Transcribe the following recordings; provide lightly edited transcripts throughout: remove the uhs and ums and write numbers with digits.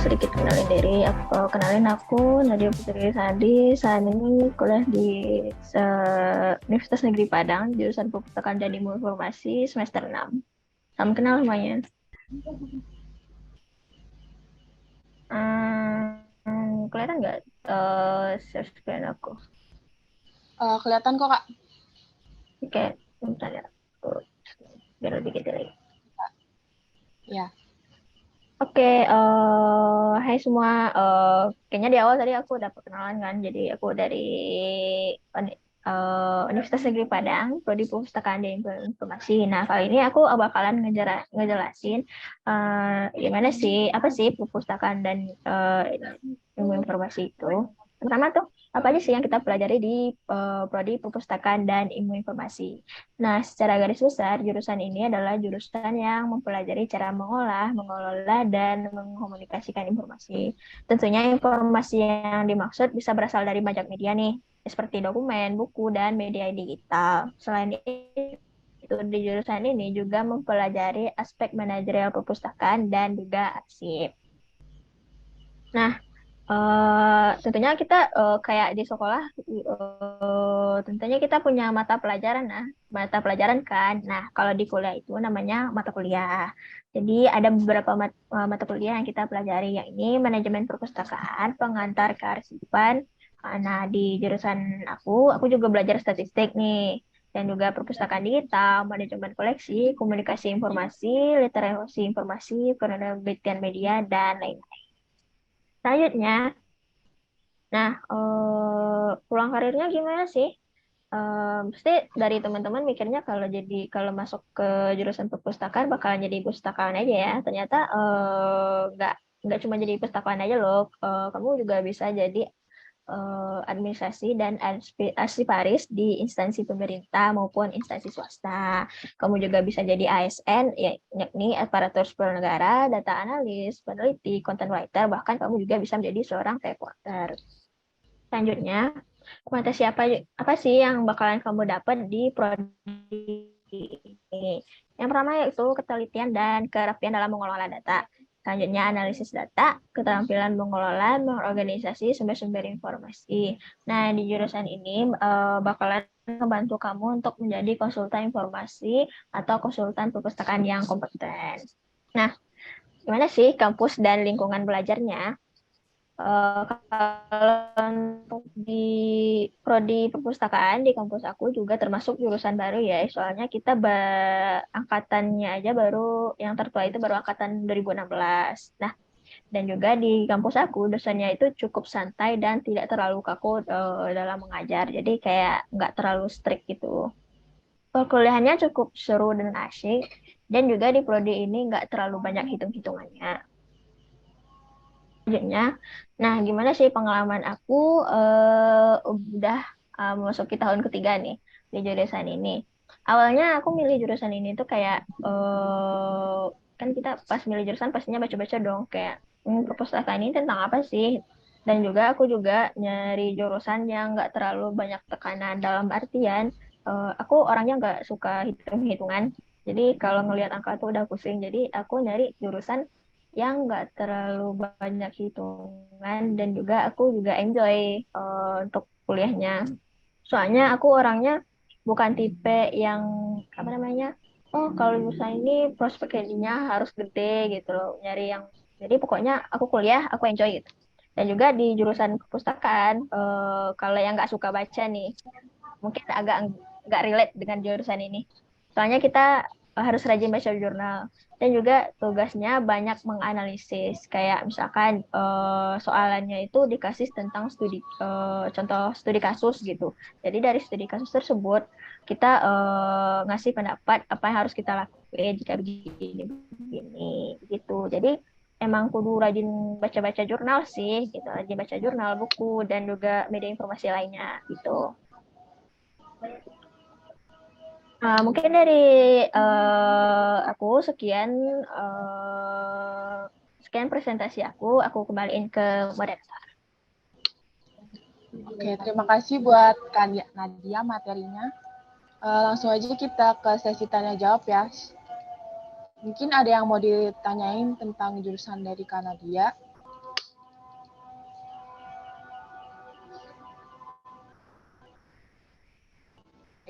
sedikit kenalin diri. Aku Nadia Putri Sandi. Saat ini kuliah di Universitas Negeri Padang, jurusan Perpustakaan dan Ilmu Informasi semester 6. Salam kenal semuanya. Kelihatan nggak share screen aku? Kelihatan kok, Kak. Oke, bentar ya. Biar lebih gede lagi. Ya. Oke, hai semua. Kayaknya di awal tadi aku udah perkenalan kan. Jadi aku dari Universitas Negeri Padang, Prodi Perpustakaan dan Informasi. Nah, kali ini aku bakalan ngejelasin gimana sih, apa sih perpustakaan dan ilmu informasi itu. Pertama tuh, apa aja sih yang kita pelajari di Prodi Perpustakaan dan Ilmu Informasi. Nah, secara garis besar, jurusan ini adalah jurusan yang mempelajari cara mengolah, mengelola, dan mengkomunikasikan informasi. Tentunya informasi yang dimaksud bisa berasal dari banyak media nih, seperti dokumen, buku, dan media digital. Selain itu, di jurusan ini juga mempelajari aspek manajerial perpustakaan dan juga arsip. Nah, tentunya kita kayak di sekolah, tentunya kita punya mata pelajaran, mata pelajaran kan. Nah, kalau di kuliah itu namanya mata kuliah. Jadi ada beberapa mata kuliah yang kita pelajari, yakni manajemen perpustakaan, pengantar kearsipan. Nah, di jurusan aku juga belajar statistik nih, dan juga perpustakaan digital, manajemen koleksi, komunikasi informasi, literasi informasi, penerbitan media, dan lain-lain. Selanjutnya, nah, peluang karirnya gimana sih? Pasti dari teman-teman mikirnya kalau masuk ke jurusan perpustakaan bakalan jadi pustakaan aja ya. Ternyata nggak cuma jadi pustakaan aja loh. Kamu juga bisa jadi administrasi dan arsiparis di instansi pemerintah maupun instansi swasta. Kamu juga bisa jadi ASN, yakni aparatur sipil negara, data analis, peneliti, content writer, bahkan kamu juga bisa menjadi seorang reporter. Selanjutnya, kompetensi apa sih yang bakalan kamu dapat di prodi ini? Yang pertama yaitu ketelitian dan kerapian dalam mengelola data. Selanjutnya, analisis data, keterampilan mengelola, mengorganisasi sumber-sumber informasi. Nah, di jurusan ini bakalan membantu kamu untuk menjadi konsultan informasi atau konsultan perpustakaan yang kompeten. Nah, gimana sih kampus dan lingkungan belajarnya? Kalau untuk di prodi perpustakaan di kampus aku juga termasuk jurusan baru ya, soalnya kita angkatannya aja baru, yang tertua itu baru angkatan 2016. Nah, dan juga di kampus aku dosennya itu cukup santai dan tidak terlalu kaku dalam mengajar, jadi kayak nggak terlalu strict gitu. Perkuliahannya cukup seru dan asyik, dan juga di prodi ini nggak terlalu banyak hitung-hitungannya. Selanjutnya, nah gimana sih pengalaman aku udah memasuki tahun ketiga nih di jurusan ini. Awalnya aku milih jurusan ini tuh kayak kan kita pas milih jurusan pastinya baca-baca dong kayak perpustakaan ini tentang apa sih. Dan juga aku juga nyari jurusan yang nggak terlalu banyak tekanan, dalam artian aku orangnya nggak suka hitung-hitungan. Jadi kalau ngelihat angka tuh udah pusing. Jadi aku nyari jurusan yang nggak terlalu banyak hitungan, dan juga aku juga enjoy untuk kuliahnya. Soalnya aku orangnya bukan tipe yang apa namanya, oh kalau jurusan ini prospek kerjanya harus gede gitu loh. Nyari yang jadi pokoknya aku kuliah aku enjoy gitu. Dan juga di jurusan perpustakaan, kalau yang nggak suka baca nih mungkin agak nggak relate dengan jurusan ini. Soalnya kita harus rajin baca jurnal, dan juga tugasnya banyak menganalisis. Kayak misalkan soalannya itu dikasih tentang contoh studi kasus gitu. Jadi dari studi kasus tersebut kita ngasih pendapat apa yang harus kita lakuin jika begini begini gitu. Jadi emang kudu rajin baca-baca jurnal sih gitu, rajin baca jurnal, buku, dan juga media informasi lainnya gitu. Mungkin dari aku sekian presentasi aku kembaliin ke moderator. Oke, terima kasih buat Kak Nadia materinya. Langsung aja kita ke sesi tanya jawab ya. Mungkin ada yang mau ditanyain tentang jurusan dari Kak Nadia.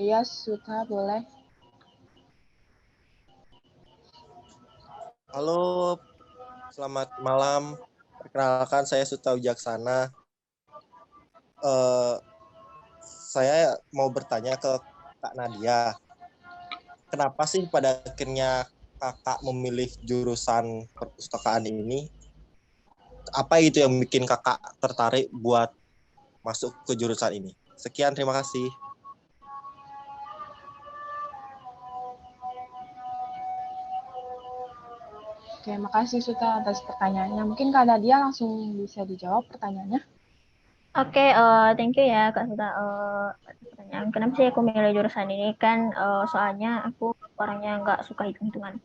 Iya, Suta, boleh. Halo, selamat malam. Perkenalkan, saya Suta Wijaksana. Saya mau bertanya ke Kak Nadia. Kenapa sih pada akhirnya kakak memilih jurusan perpustakaan ini? Apa itu yang bikin kakak tertarik buat masuk ke jurusan ini? Sekian, terima kasih. Oke, makasih Suta atas pertanyaannya. Mungkin Kak Nadia langsung bisa dijawab pertanyaannya. Oke, thank you ya Kak Suta. Atas pertanyaan, kenapa sih aku milih jurusan ini? Kan soalnya aku orangnya nggak suka hitung-hitungan.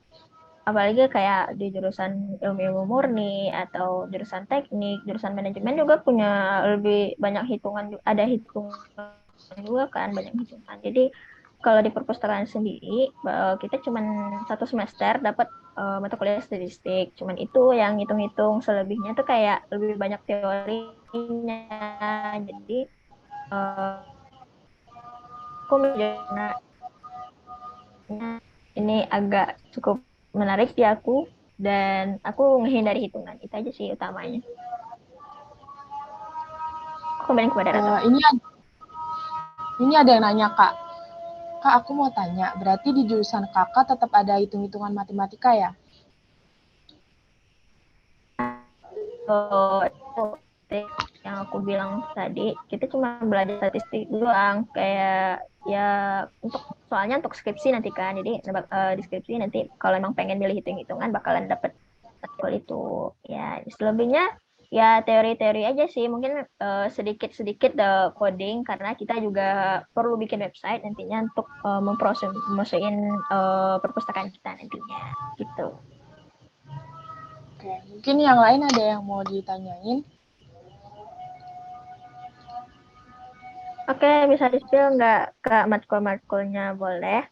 Apalagi kayak di jurusan ilmu-ilmu murni atau jurusan teknik, jurusan manajemen juga punya lebih banyak hitungan, ada hitungan juga kan, banyak hitungan. Jadi kalau di perpustakaan sendiri, kita cuma satu semester dapat mata kuliah statistik. Cuman itu yang hitung-hitung, selebihnya tuh kayak lebih banyak teorinya. Jadi eh, aku menjadi ini agak cukup menarik di aku dan aku menghindari hitungan. Itu aja sih utamanya. Aku kembali kepada Ratu. Ini ada yang nanya, Kak. Kak, aku mau tanya, berarti di jurusan kakak tetap ada hitung-hitungan matematika ya? Itu yang aku bilang tadi, kita cuma belajar statistik doang, kayak ya untuk soalnya untuk skripsi nanti kan. Jadi di skripsi nanti kalau emang pengen milih hitung-hitungan bakalan dapet matkul itu. Ya, selebihnya ya teori-teori aja sih. Mungkin sedikit-sedikit coding karena kita juga perlu bikin website nantinya untuk mempromosiin perpustakaan kita nantinya gitu. Oke, mungkin yang lain ada yang mau ditanyain? Oke, bisa di-spill nggak ke matkul-matkulnya boleh?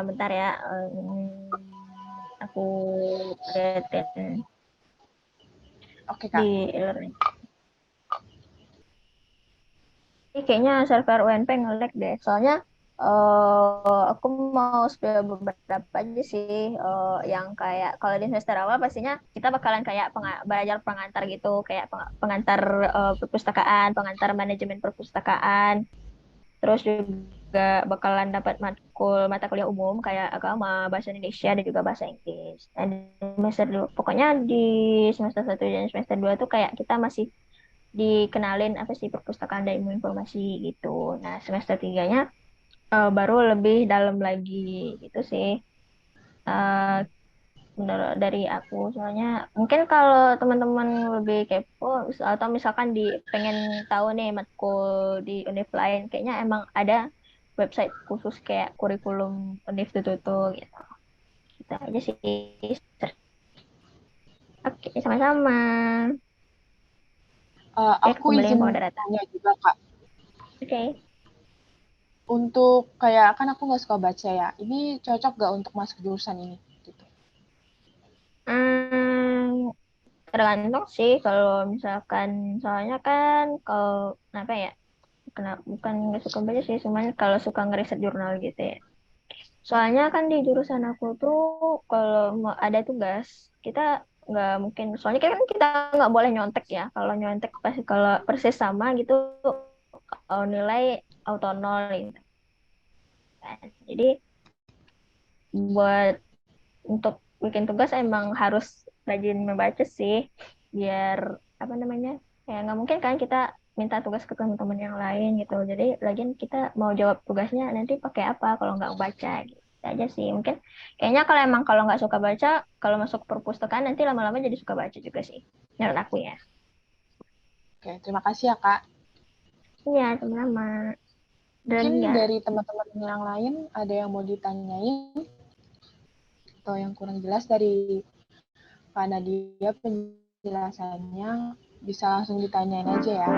Bentar ya, aku liatin Oke, di Kak. e-learning. Ini kayaknya server UNP nge-lag deh. Soalnya aku mau spill beberapa aja sih yang kayak kalau di semester awal pastinya kita bakalan kayak belajar pengantar gitu, kayak pengantar perpustakaan, pengantar manajemen perpustakaan. Terus juga bakalan dapat mata kuliah umum kayak agama, bahasa Indonesia dan juga bahasa Inggris. Dan semester 2, pokoknya di semester 1 dan semester 2 tuh kayak kita masih dikenalin apa sih perpustakaan dan ilmu informasi gitu. Nah, semester 3-nya baru lebih dalam lagi gitu sih. Eh, Menurut dari aku soalnya mungkin kalau teman-teman lebih kepo atau misalkan pengen tahu nih matkul di univ lain kayaknya emang ada website khusus kayak kurikulum univ tuh gitu. Kita aja sih. Oke, sama-sama. Oke, aku Aku kembali ke izin moderator. tanya juga, Kak. Oke. Untuk kayak, kan aku nggak suka baca ya, ini cocok nggak untuk masuk jurusan ini? Gitu. Hmm, tergantung sih kalau misalkan soalnya kan kalau apa ya, kenapa bukan nggak suka baca sih, cuman kalau suka ngeriset jurnal gitu ya. Soalnya kan di jurusan aku tuh kalau mau ada tugas kita nggak mungkin, soalnya kan kita nggak boleh nyontek ya. Kalau nyontek pasti kalau persis sama gitu nilai auto nol gitu kan. Jadi buat untuk bikin tugas emang harus rajin membaca sih biar apa namanya, ya nggak mungkin kan kita minta tugas ke teman-teman yang lain gitu. Jadi lagian kita mau jawab tugasnya nanti pakai apa kalau nggak baca gitu aja sih. Mungkin kayaknya kalau emang kalau nggak suka baca, kalau masuk perpustakaan nanti lama-lama jadi suka baca juga sih menurut aku ya. Oke, terima kasih ya, Kak. Iya, sama-sama. Dan Mungkin ya, dari teman-teman yang lain ada yang mau ditanyain atau yang kurang jelas dari Kak Nadia penjelasannya, bisa langsung ditanyain aja ya.